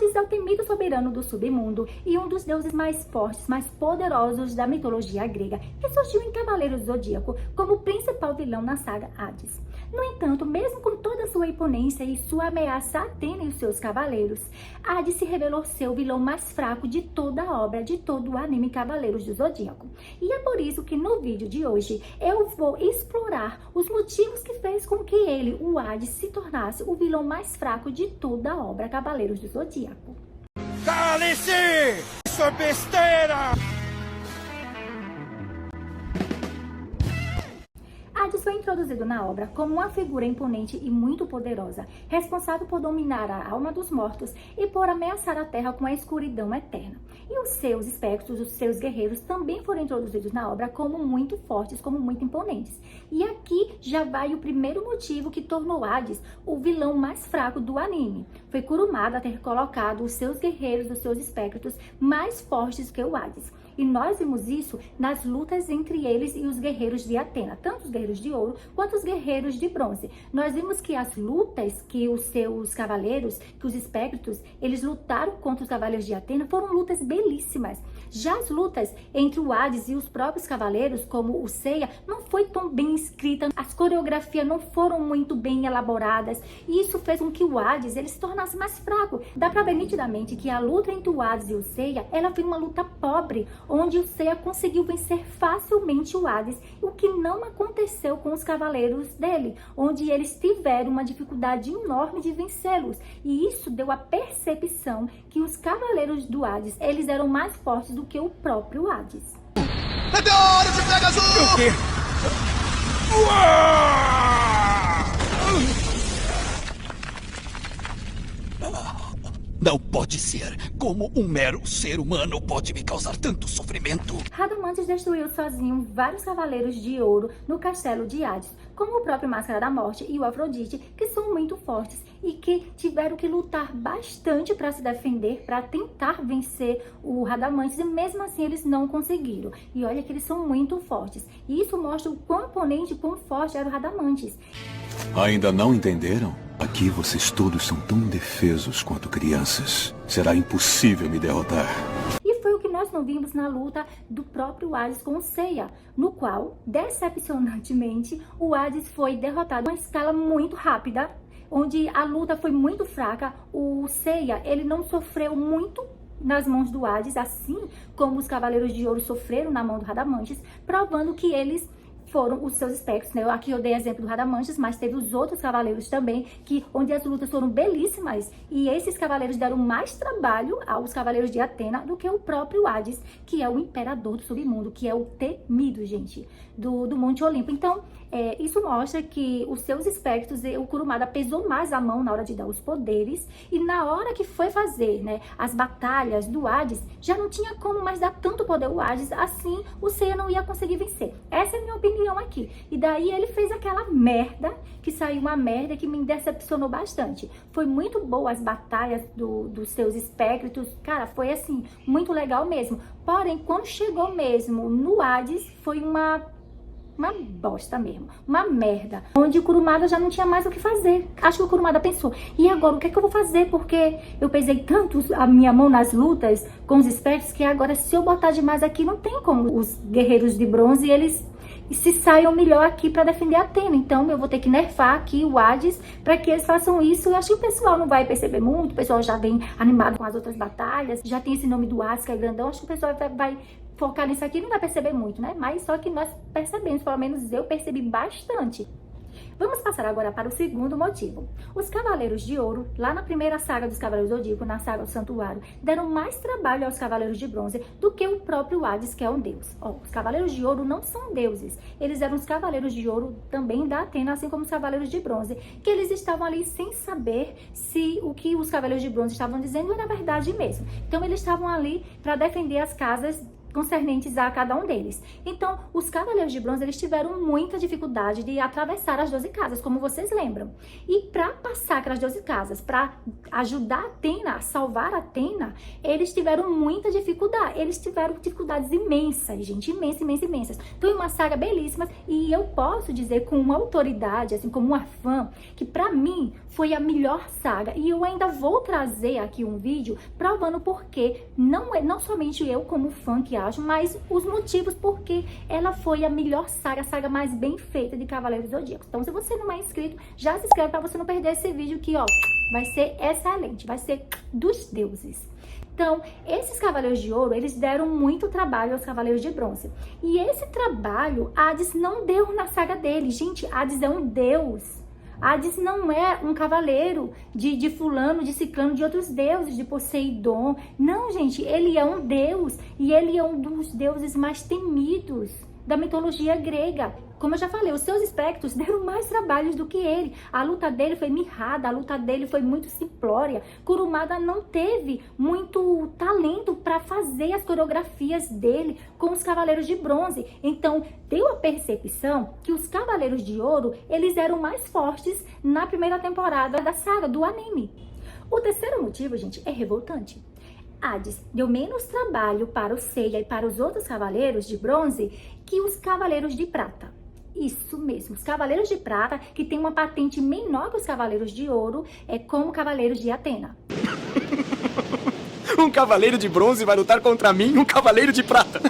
Hades é o temido soberano do submundo e um dos deuses mais fortes, mais poderosos da mitologia grega, que surgiu em Cavaleiros do Zodíaco como o principal vilão na saga Hades. No entanto, mesmo com toda a sua imponência e sua ameaça a Atena e os seus cavaleiros, Hades se revelou ser o vilão mais fraco de toda a obra, de todo o anime Cavaleiros do Zodíaco. E é por isso que no vídeo de hoje eu vou explorar os motivos que fez com que ele, o Hades, se tornasse o vilão mais fraco de toda a obra Cavaleiros do Zodíaco. Cale-se! Isso é besteira! Hades foi introduzido na obra como uma figura imponente e muito poderosa, responsável por dominar a alma dos mortos e por ameaçar a Terra com a escuridão eterna. E os seus espectros, os seus guerreiros, também foram introduzidos na obra como muito fortes, como muito imponentes. E aqui já vai o primeiro motivo que tornou Hades o vilão mais fraco do anime. Foi Kurumada ter colocado os seus guerreiros, os seus espectros, mais fortes que o Hades. E nós vimos isso nas lutas entre eles e os guerreiros de Atena, tanto os guerreiros de ouro quanto os guerreiros de bronze. Nós vimos que as lutas que os seus cavaleiros, que os espectros, eles lutaram contra os cavaleiros de Atena, foram lutas belíssimas. Já as lutas entre o Hades e os próprios cavaleiros, como o Seiya, não foi tão bem escrita, as coreografias não foram muito bem elaboradas, e isso fez com que o Hades ele se tornasse mais fraco. Dá pra ver nitidamente que a luta entre o Hades e o Seiya, ela foi uma luta pobre, onde o Seiya conseguiu vencer facilmente o Hades, o que não aconteceu com os cavaleiros dele, onde eles tiveram uma dificuldade enorme de vencê-los. E isso deu a percepção que os cavaleiros do Hades, eles eram mais fortes do que o próprio Hades. Meteoro de Pegasus! O quê? Não pode ser. Como um mero ser humano pode me causar tanto sofrimento? Radamantes destruiu sozinho vários cavaleiros de ouro no castelo de Hades, como o próprio Máscara da Morte e o Afrodite, que são muito fortes e que tiveram que lutar bastante para se defender, para tentar vencer o Radamantes, e mesmo assim eles não conseguiram. E olha que eles são muito fortes. E isso mostra o quão imponente e quão forte era o Radamantes. Ainda não entenderam? Aqui vocês todos são tão indefesos quanto crianças. Será impossível me derrotar. E foi o que nós não vimos na luta do próprio Hades com o Seiya, no qual, decepcionantemente, o Hades foi derrotado em uma escala muito rápida, onde a luta foi muito fraca. O Seiya, ele não sofreu muito nas mãos do Hades, assim como os Cavaleiros de Ouro sofreram na mão do Radamantes, provando que eles foram os seus espectros, né? Aqui eu dei exemplo do Radamantes, mas teve os outros cavaleiros também, onde as lutas foram belíssimas, e esses cavaleiros deram mais trabalho aos cavaleiros de Atena do que o próprio Hades, que é o imperador do submundo, que é o temido, gente, do Monte Olimpo. Então, isso mostra que os seus espectros, o Kurumada pesou mais a mão na hora de dar os poderes, e na hora que foi fazer, né, as batalhas do Hades, já não tinha como mais dar tanto poder ao Hades, assim o Seiya não ia conseguir vencer. Essa é a minha opinião aqui. E daí ele fez aquela merda, que saiu uma merda que me decepcionou bastante. Foi muito boa as batalhas dos seus espectros, cara, foi assim, muito legal mesmo. Porém, quando chegou mesmo no Hades, foi uma bosta mesmo, uma merda, onde o Kurumada já não tinha mais o que fazer. Acho que o Kurumada pensou, e agora o que é que eu vou fazer? Porque eu pesei tanto a minha mão nas lutas com os espectros, que agora se eu botar demais aqui, não tem como os guerreiros de bronze, eles se saiam melhor aqui para defender a Atena. Então eu vou ter que nerfar aqui o Hades para que eles façam isso. Eu acho que o pessoal não vai perceber muito, o pessoal já vem animado com as outras batalhas, já tem esse nome do Hades que é grandão, acho que o pessoal vai focar nisso aqui e não vai perceber muito, né? Mas só que nós percebemos, pelo menos eu percebi bastante. Vamos passar agora para o segundo motivo. Os Cavaleiros de Ouro, lá na primeira saga dos Cavaleiros do Zodíaco, na saga do Santuário, deram mais trabalho aos Cavaleiros de Bronze do que o próprio Hades, que é um deus. Os Cavaleiros de Ouro não são deuses. Eles eram os Cavaleiros de Ouro também da Atena, assim como os Cavaleiros de Bronze, que eles estavam ali sem saber se o que os Cavaleiros de Bronze estavam dizendo era verdade mesmo. Então eles estavam ali para defender as casas concernentes a cada um deles. Então, os Cavaleiros de Bronze, eles tiveram muita dificuldade de atravessar as 12 casas, como vocês lembram. E para passar aquelas 12 casas, para ajudar Athena, a salvar Athena, eles tiveram muita dificuldade. Eles tiveram dificuldades imensas, gente, imensas. Então, é uma saga belíssima e eu posso dizer com uma autoridade, assim, como uma fã, que para mim foi a melhor saga. E eu ainda vou trazer aqui um vídeo provando porque não somente eu como fã que acho, mas os motivos porque ela foi a melhor saga, a saga mais bem feita de Cavaleiros do Zodíaco. Então, se você não é inscrito, já se inscreve para você não perder esse vídeo que, ó, vai ser excelente, vai ser dos deuses. Então, esses Cavaleiros de Ouro, eles deram muito trabalho aos Cavaleiros de Bronze. E esse trabalho, Hades não deu na saga dele. Gente, Hades é um deus. Hades não é um cavaleiro de fulano, de ciclano, de outros deuses, de Poseidon. Não, gente, ele é um deus e ele é um dos deuses mais temidos da mitologia grega. Como eu já falei, os seus espectros deram mais trabalhos do que ele. A luta dele foi mirrada, a luta dele foi muito simplória. Kurumada não teve muito talento para fazer as coreografias dele com os Cavaleiros de Bronze. Então, deu a percepção que os Cavaleiros de Ouro, eles eram mais fortes na primeira temporada da saga, do anime. O terceiro motivo, gente, é revoltante. Hades deu menos trabalho para o Seiya e para os outros Cavaleiros de Bronze que os Cavaleiros de Prata. Isso mesmo, os Cavaleiros de Prata, que tem uma patente menor que os Cavaleiros de Ouro, é como Cavaleiros de Athena. Um Cavaleiro de Bronze vai lutar contra mim, um Cavaleiro de Prata.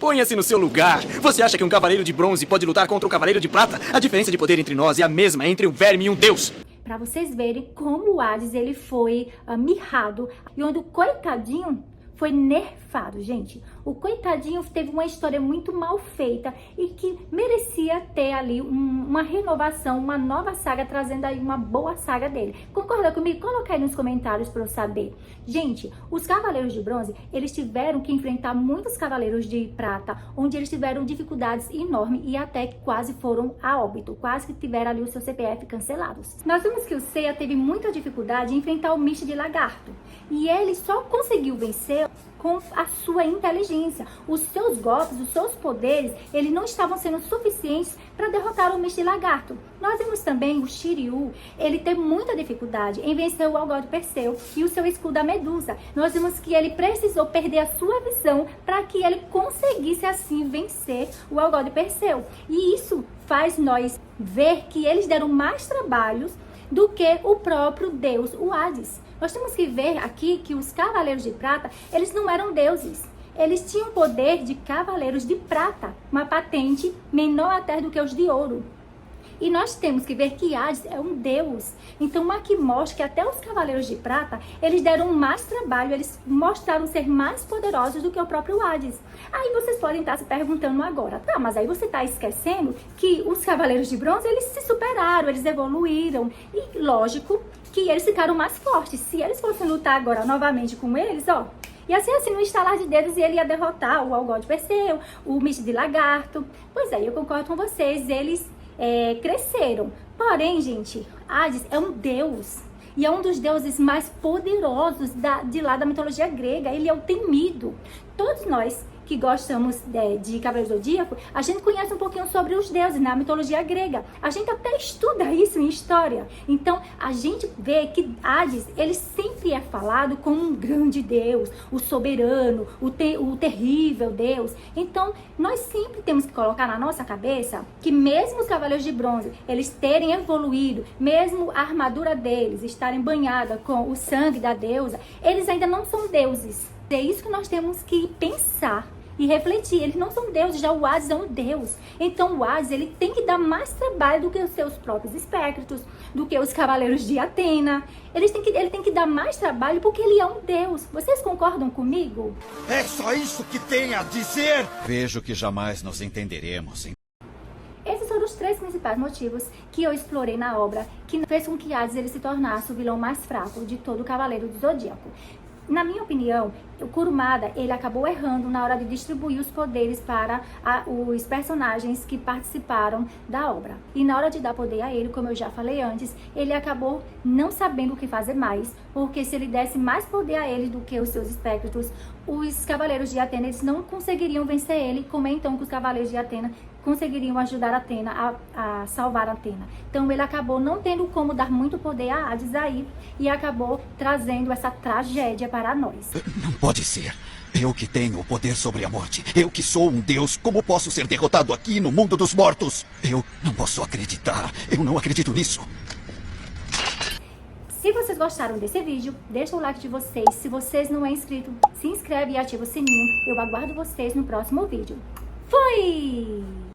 Ponha-se no seu lugar. Você acha que um Cavaleiro de Bronze pode lutar contra um Cavaleiro de Prata? A diferença de poder entre nós é a mesma entre um verme e um deus. Para vocês verem como o Hades ele foi mirrado e onde o coitadinho foi nerfado, gente. O coitadinho teve uma história muito mal feita e que merecia ter ali uma renovação, uma nova saga, trazendo aí uma boa saga dele. Concorda comigo? Coloca aí nos comentários para eu saber. Gente, os Cavaleiros de Bronze, eles tiveram que enfrentar muitos Cavaleiros de Prata, onde eles tiveram dificuldades enormes e até que quase foram a óbito, quase que tiveram ali o seu CPF cancelados. Nós vimos que o Seiya teve muita dificuldade em enfrentar o Mist de Lagarto e ele só conseguiu vencer com a sua inteligência. Os seus golpes, os seus poderes, eles não estavam sendo suficientes para derrotar o Mist de Lagarto. Nós vimos também o Shiryu, ele teve muita dificuldade em vencer o Algoz de Perseu e o seu escudo da Medusa. Nós vimos que ele precisou perder a sua visão para que ele conseguisse assim vencer o Algoz de Perseu. E isso faz nós ver que eles deram mais trabalhos do que o próprio deus, o Hades. Nós temos que ver aqui que os Cavaleiros de Prata, eles não eram deuses. Eles tinham poder de Cavaleiros de Prata, uma patente menor até do que os de Ouro. E nós temos que ver que Hades é um deus. Então aqui mostra que até os Cavaleiros de Prata, eles deram mais trabalho, eles mostraram ser mais poderosos do que o próprio Hades. Aí vocês podem estar se perguntando agora, tá, mas aí você está esquecendo que os Cavaleiros de Bronze, eles se superaram, eles evoluíram. E lógico que eles ficaram mais fortes. Se eles fossem lutar agora novamente com eles, ó, ia ser assim, no estalar de dedos, e ele ia derrotar o Algoz de Perseu, o Mist de Lagarto. Pois é, eu concordo com vocês, eles cresceram. Porém, gente, Hades é um deus. E é um dos deuses mais poderosos de lá da mitologia grega. Ele é o temido. Todos nós que gostamos de Cavaleiros do Zodíaco, a gente conhece um pouquinho sobre os deuses na mitologia grega. A gente até estuda isso em história. Então, a gente vê que Hades, ele sempre é falado como um grande deus, o soberano, o terrível deus. Então, nós sempre temos que colocar na nossa cabeça que mesmo os Cavaleiros de Bronze, eles terem evoluído, mesmo a armadura deles estarem banhada com o sangue da deusa, eles ainda não são deuses. É isso que nós temos que pensar e refletir. Eles não são deuses, já o Hades é um deus. Então o Hades, ele tem que dar mais trabalho do que os seus próprios espectros, do que os Cavaleiros de Athena. Ele tem que dar mais trabalho porque ele é um deus. Vocês concordam comigo? É só isso que tem a dizer? Vejo que jamais nos entenderemos. Esses foram os 3 principais motivos que eu explorei na obra, que fez com que Hades ele se tornasse o vilão mais fraco de todo o Cavaleiro do Zodíaco. Na minha opinião, o Kurumada, ele acabou errando na hora de distribuir os poderes para os personagens que participaram da obra. E na hora de dar poder a ele, como eu já falei antes, ele acabou não sabendo o que fazer mais, porque se ele desse mais poder a ele do que os seus espectros, os Cavaleiros de Atena, eles não conseguiriam vencer ele, como é então que os Cavaleiros de Atena conseguiriam ajudar Atena a salvar Atena. Então ele acabou não tendo como dar muito poder a Hades aí e acabou trazendo essa tragédia para nós. Não pode ser. Eu que tenho o poder sobre a morte. Eu que sou um deus. Como posso ser derrotado aqui no mundo dos mortos? Eu não posso acreditar. Eu não acredito nisso. Se vocês gostaram desse vídeo, deixa o like de vocês. Se vocês não é inscrito, se inscreve e ativa o sininho. Eu aguardo vocês no próximo vídeo. Fui!